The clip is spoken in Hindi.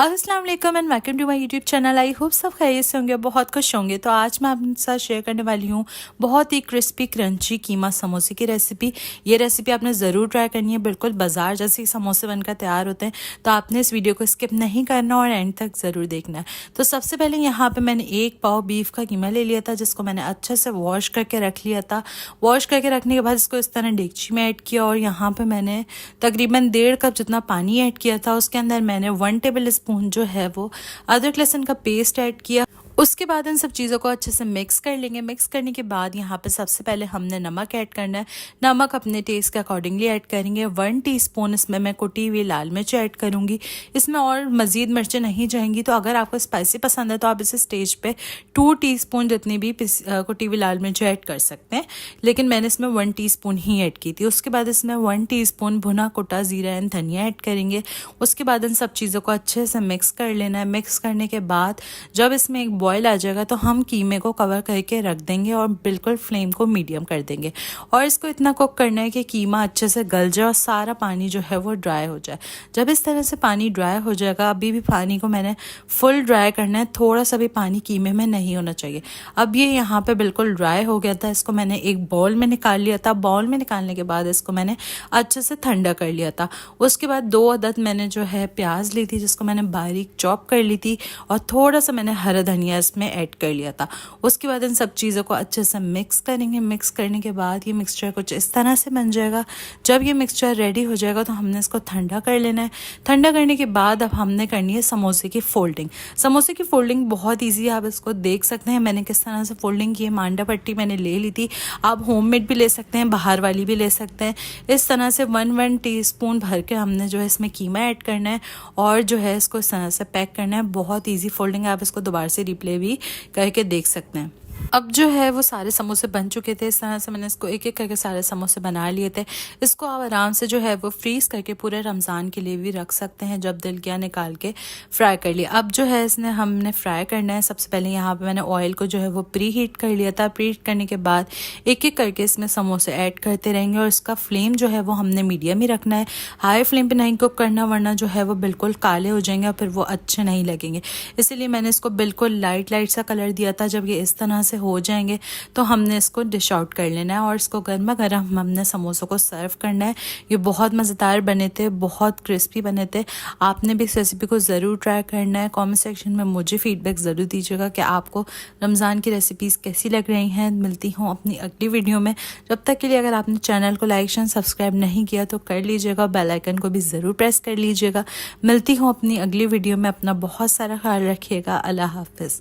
अस्सलाम वालेकुम and welcome to my YouTube channel. I hope सब खैरियत से होंगे, बहुत खुश होंगे। तो आज मैं आपके साथ शेयर करने वाली हूँ बहुत ही क्रिस्पी क्रंची कीमा समोसे की रेसिपी। ये रेसिपी आपने ज़रूर ट्राई करनी है, बिल्कुल बाजार जैसे समोसे बनकर तैयार होते हैं। तो आपने इस वीडियो को स्किप नहीं करना और एंड तक ज़रूर देखना है। तो सबसे पहले यहाँ पर मैंने 1 पाव बीफ का कीमा ले लिया था, जिसको मैंने अच्छे से वॉश करके रख लिया था। वॉश करके रखने के बाद इसको इस तरह डेगची में ऐड किया और यहाँ पर मैंने तकरीबन 1.5 कप जितना पानी ऐड किया था। उसके अंदर मैंने 1 टेबल स्पून जो है वो अदरक लहसुन का पेस्ट ऐड किया। उसके बाद इन सब चीज़ों को अच्छे से मिक्स कर लेंगे। मिक्स करने के बाद यहाँ पे सबसे पहले हमने नमक ऐड करना है। नमक अपने टेस्ट के अकॉर्डिंगली ऐड करेंगे। 1 टीस्पून इसमें मैं कुटी हुई लाल मिर्च ऐड करूँगी। इसमें और मज़ीद मिर्चें नहीं जाएंगी। तो अगर आपको स्पाइसी पसंद है तो आप इसे स्टेज पे 2 टीस्पून जितनी भी कुटी हुई लाल मिर्च ऐड कर सकते हैं, लेकिन मैंने इसमें 1 टीस्पून ही ऐड की थी। उसके बाद इसमें 1 टीस्पून भुना कुटा ज़ीरा एंड धनिया ऐड करेंगे। उसके बाद इन सब चीज़ों को अच्छे से मिक्स कर लेना है। मिक्स करने के बाद जब इसमें एक बॉयल आ जाएगा तो हम कीमे को कवर करके रख देंगे और बिल्कुल फ्लेम को मीडियम कर देंगे। और इसको इतना कुक करना है कि कीमा अच्छे से गल जाए और सारा पानी जो है वो ड्राई हो जाए। जब इस तरह से पानी ड्राई हो जाएगा, अभी भी पानी को मैंने फुल ड्राई करना है, थोड़ा सा भी पानी कीमे में नहीं होना चाहिए। अब ये यहाँ पे बिल्कुल ड्राई हो गया था। इसको मैंने एक बाउल में निकाल लिया था। बाउल में निकालने के बाद इसको मैंने अच्छे से ठंडा कर लिया था। उसके बाद 2 अदद मैंने जो है प्याज ली थी, जिसको मैंने बारीक चॉप कर ली थी और थोड़ा सा मैंने हरा धनिया इसमें ऐड कर लिया था। उसके बाद इन सब चीज़ों को अच्छे से मिक्स करेंगे। मिक्स करने के बाद ये मिक्सचर कुछ इस तरह से बन जाएगा। जब ये मिक्सचर रेडी हो जाएगा तो हमने इसको ठंडा कर लेना है। ठंडा करने के बाद अब हमने करनी है समोसे की फोल्डिंग। समोसे की फोल्डिंग बहुत ईजी है, आप इसको देख सकते हैं मैंने किस तरह से फोल्डिंग की है। मांडा पट्टी मैंने ले ली थी, आप होममेड भी ले सकते हैं, बाहर वाली भी ले सकते हैं। इस तरह से 1 टीस्पून भर के हमने जो है इसमें कीमा ऐड करना है और जो है इसको इस तरह से पैक करना है। बहुत ईजी फोल्डिंग है, आप इसको दोबारा से रिप्ले भी करके देख सकते हैं। अब जो है वो सारे समोसे बन चुके थे। इस तरह से मैंने इसको एक एक करके सारे समोसे बना लिए थे। इसको आप आराम से जो है वो फ्रीज़ करके पूरे रमज़ान के लिए भी रख सकते हैं, जब दिल किया निकाल के फ्राई कर लिया। अब जो है इसने हमने फ्राई करना है। सबसे पहले यहाँ पे मैंने ऑयल को जो है वो प्री हीट कर लिया था। प्री हीट करने के बाद एक एक करके इसमें समोसे ऐड करते रहेंगे और इसका फ्लेम जो है वो हमने मीडियम ही रखना है। हाई फ्लेम पर नहीं कुक करना, वरना जो है वो बिल्कुल काले हो जाएंगे और फिर वो अच्छे नहीं लगेंगे। इसीलिए मैंने इसको बिल्कुल लाइट सा कलर दिया था। जब ये इस तरह से हो जाएंगे तो हमने इसको डिश आउट कर लेना है और इसको गर्मा गर्म हमने समोसों को सर्व करना है। ये बहुत मज़ेदार बने थे, बहुत क्रिस्पी बने थे। आपने भी इस रेसिपी को ज़रूर ट्राई करना है। कमेंट सेक्शन में मुझे फीडबैक ज़रूर दीजिएगा कि आपको रमज़ान की रेसिपीज़ कैसी लग रही हैं। मिलती हूँ अपनी अगली वीडियो में। जब तक के लिए अगर आपने चैनल को लाइक शेयर सब्सक्राइब नहीं किया तो कर लीजिएगा, बेल आइकन को भी ज़रूर प्रेस कर लीजिएगा। मिलती हूँ अपनी अगली वीडियो में। अपना बहुत सारा ख्याल रखिएगा। अल्लाह हाफिज़।